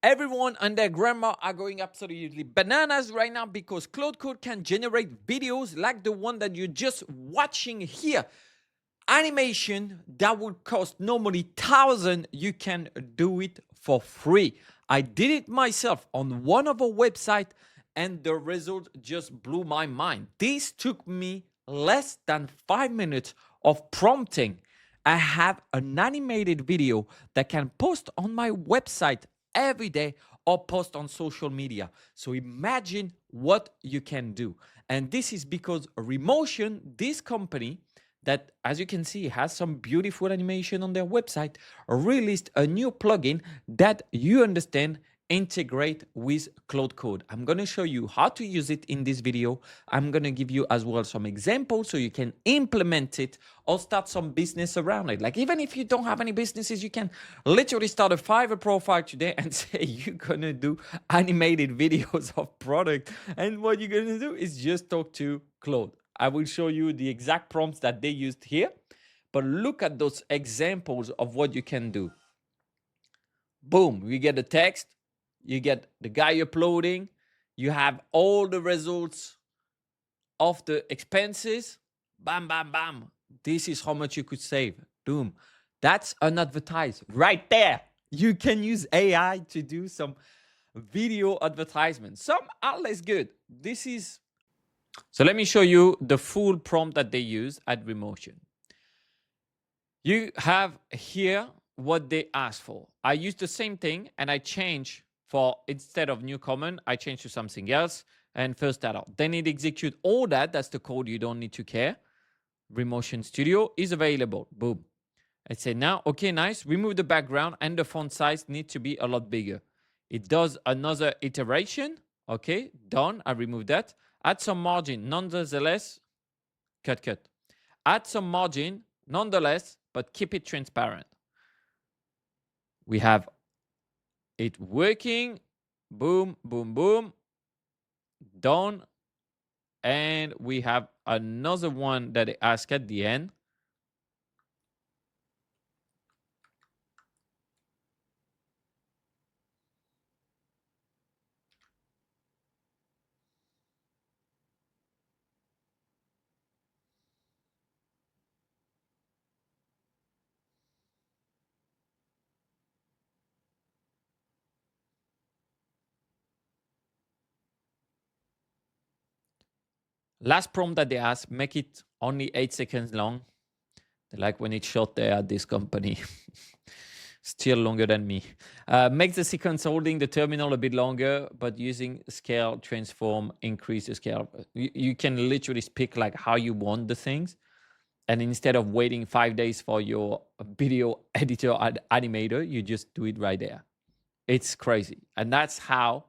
Everyone and their grandma are going absolutely bananas right now because Claude Code can generate videos like the one that you're just watching here. Animation that would cost normally 1,000, you can do it for free. I did it myself on one of our websites and the result just blew my mind. This took me less than 5 minutes of prompting. I have an animated video that can post on my website every day or post on social media. So imagine what you can do. And this is because Remotion, this company, that, as you can see, has some beautiful animation on their website, released a new plugin that you understand integrate with Claude Code. I'm going to show you how to use it in this video. I'm going to give you as well some examples so you can implement it or start some business around it. Like, even if you don't have any businesses, you can literally start a Fiverr profile today and say you're going to do animated videos of product. And what you're going to do is just talk to Claude. I will show you the exact prompts that they used here, but look at those examples of what you can do. Boom, you get the text, you get the guy uploading, you have all the results of the expenses. Bam, bam, bam. This is how much you could save. Boom. That's an advertise right there. You can use AI to do some video advertisements. Some are less good. So let me show you the full prompt that they use at Remotion. You have here what they ask for. I use the same thing and I change for, instead of new command, I change to something else and first that out. Then it execute all that. That's the code. You don't need to care. Remotion Studio is available. Boom. I say now, okay, nice. Remove the background and the font size needs to be a lot bigger. It does another iteration. Okay, done. I remove that. Add some margin. Nonetheless, cut. Add some margin, nonetheless, but keep it transparent. We have it working. Boom, boom, boom. Done. And we have another one that I ask at the end. Last prompt that they ask, make it only 8 seconds long. They like when it's short there at this company. Still longer than me. Make the sequence holding the terminal a bit longer, but using scale, transform, increase the scale. You can literally speak like how you want the things. And instead of waiting 5 days for your video editor animator, you just do it right there. It's crazy. And that's how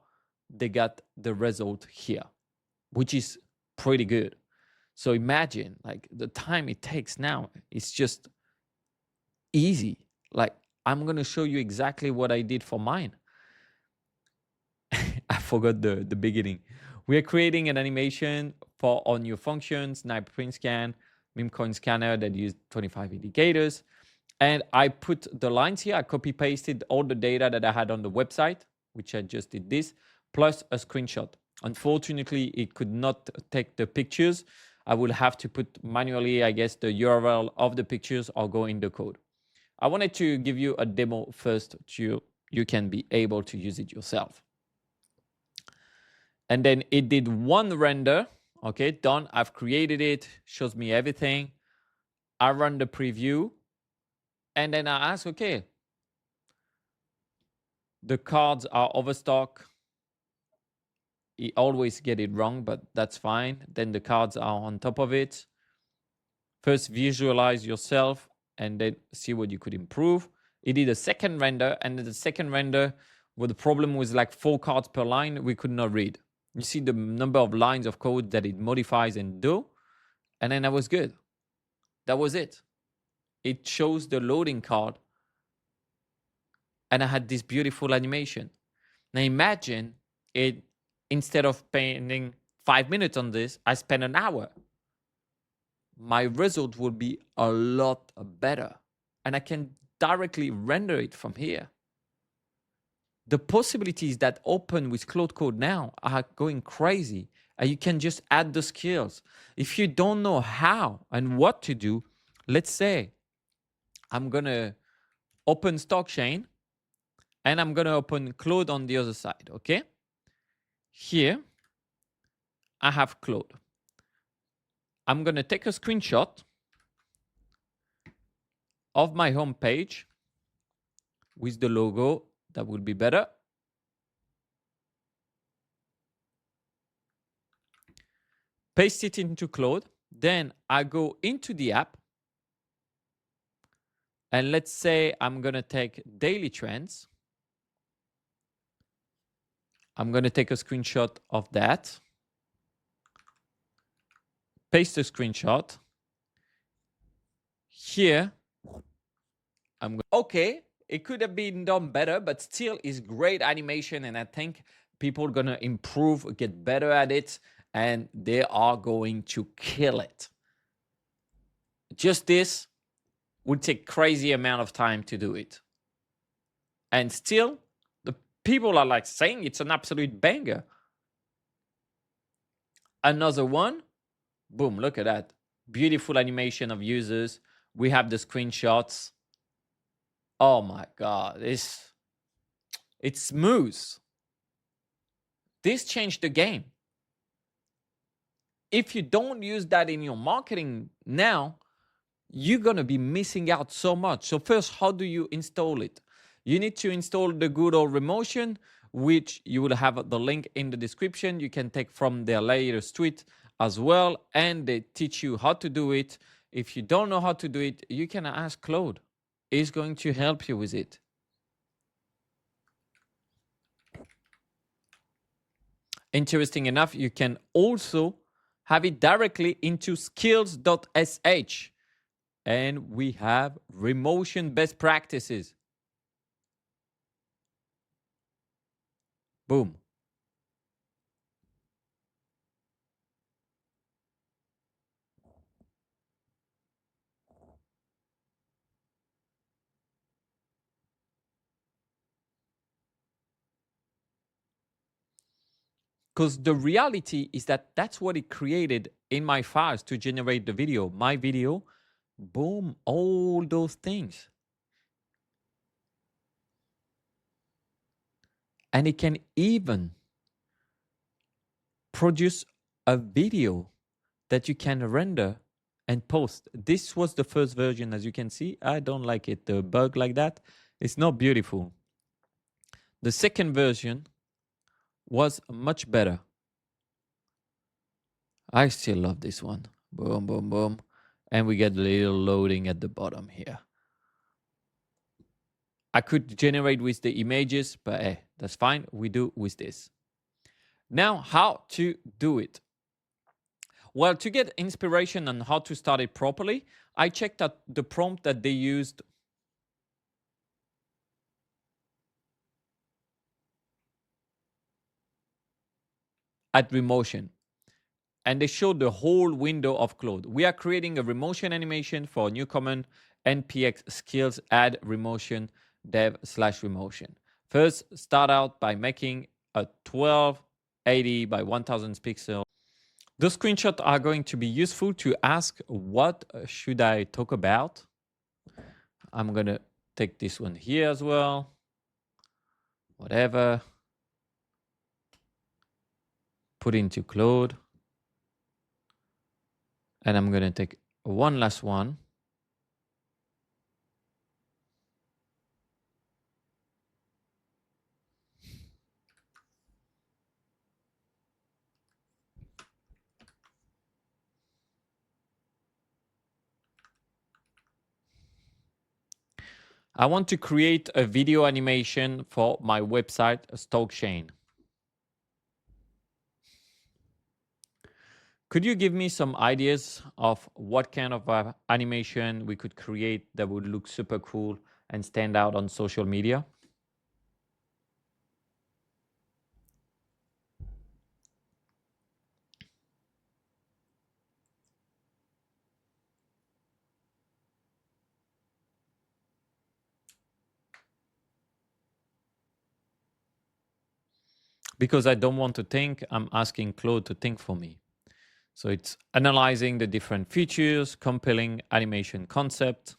they got the result here, which is pretty good. So imagine like the time it takes now, it's just easy. Like, I'm going to show you exactly what I did for mine. I forgot the beginning. We are creating an animation for all new functions, Snipe print scan, meme coin scanner that use 25 indicators. And I put the lines here. I copy pasted all the data that I had on the website, which I just did this, plus a screenshot. Unfortunately, it could not take the pictures. I will have to put manually, I guess, the URL of the pictures or go in the code. I wanted to give you a demo first so you can be able to use it yourself. And then it did one render. Okay, done. I've created it, shows me everything. I run the preview. And then I ask, okay, the cards are overstock. You always get it wrong, but that's fine. Then the cards are on top of it. First, visualize yourself and then see what you could improve. It did a second render, and the second render, where the problem was like 4 cards per line, we could not read. You see the number of lines of code that it modifies and do, and then that was good. That was it. It shows the loading card, and I had this beautiful animation. Now imagine it, instead of spending 5 minutes on this, I spent an hour. My result will be a lot better. And I can directly render it from here. the possibilities that open with Claude Code now are going crazy. And you can just add the skills. If you don't know how and what to do, let's say I'm going to open Stockchain and I'm going to open Claude on the other side, okay? Here, I have Claude. I'm going to take a screenshot of my home page with the logo. That would be better. Paste it into Claude. Then I go into the app. And let's say I'm going to take daily trends. I'm going to take a screenshot of that. Paste the screenshot. Here, I'm going, okay, it could have been done better, but still is great animation. And I think people are going to improve, get better at it, and they are going to kill it. Just this would take crazy amount of time to do it. And still, the people are like saying it's an absolute banger. Another one, boom, look at that. Beautiful animation of users. We have the screenshots. Oh my God, it's smooth. This changed the game. If you don't use that in your marketing now, you're going to be missing out so much. So first, how do you install it? You need to install the good old Remotion, which you will have the link in the description. You can take from their latest tweet as well, and they teach you how to do it. If you don't know how to do it, you can ask Claude. He's going to help you with it. Interesting enough, you can also have it directly into skills.sh. And we have Remotion best practices. Boom. Because the reality is that that's what it created in my files to generate the video. My video, boom, all those things. And it can even produce a video that you can render and post. This was the first version, as you can see. I don't like it, the bug like that. It's not beautiful. The second version was much better. I still love this one. Boom, boom, boom. And we get a little loading at the bottom here. I could generate with the images, but hey, that's fine. We do with this. Now, how to do it? Well, to get inspiration on how to start it properly, I checked out the prompt that they used at Remotion. And they showed the whole window of Claude. We are creating a Remotion animation for newcomer NPX skills add Remotion dev/Remotion. First, start out by making a 1280 by 1000 pixel. The screenshots are going to be useful to ask what should I talk about. I'm going to take this one here as well. Whatever. Put into Claude. And I'm going to take one last one. I want to create a video animation for my website, Stockchain. Could you give me some ideas of what kind of animation we could create that would look super cool and stand out on social media? Because I don't want to think, I'm asking Claude to think for me. So it's analyzing the different features, compelling animation concept.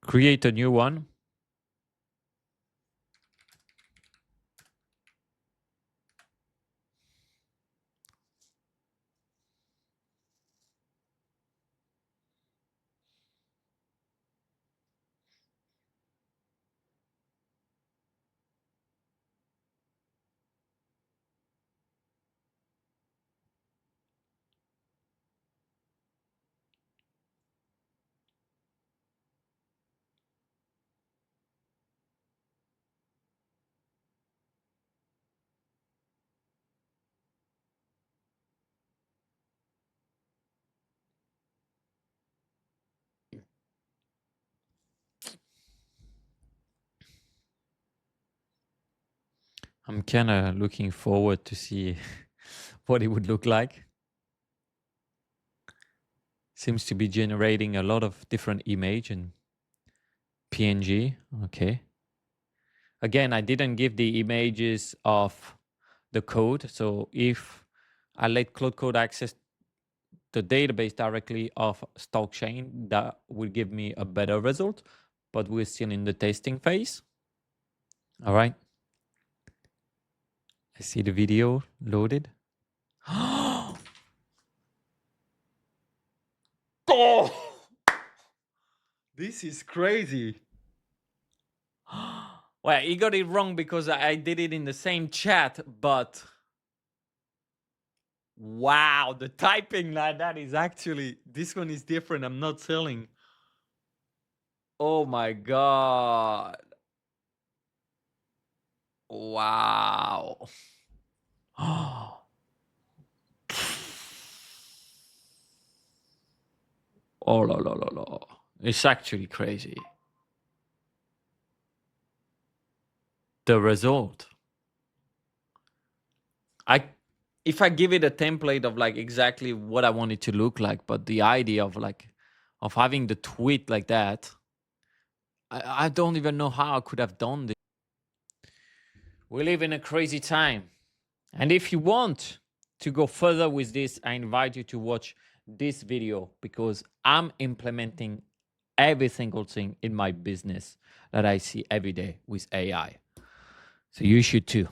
Create a new one. I'm kind of looking forward to see what it would look like. Seems to be generating a lot of different image and PNG. Okay. Again, I didn't give the images of the code. So if I let Claude Code access the database directly of Stockchain, that will give me a better result. But we're still in the testing phase. All right. I see the video loaded. Oh, this is crazy. Well, he got it wrong because I did it in the same chat, but wow, the typing like that is actually, this one is different. I'm not telling. Oh my God. Wow. Oh, la, la, la, la. It's actually crazy. The result. I if I give it a template of like exactly what I want it to look like, but the idea of like of having the tweet like that, I don't even know how I could have done this. We live in a crazy time. And if you want to go further with this, I invite you to watch this video because I'm implementing every single thing in my business that I see every day with AI. So you should too.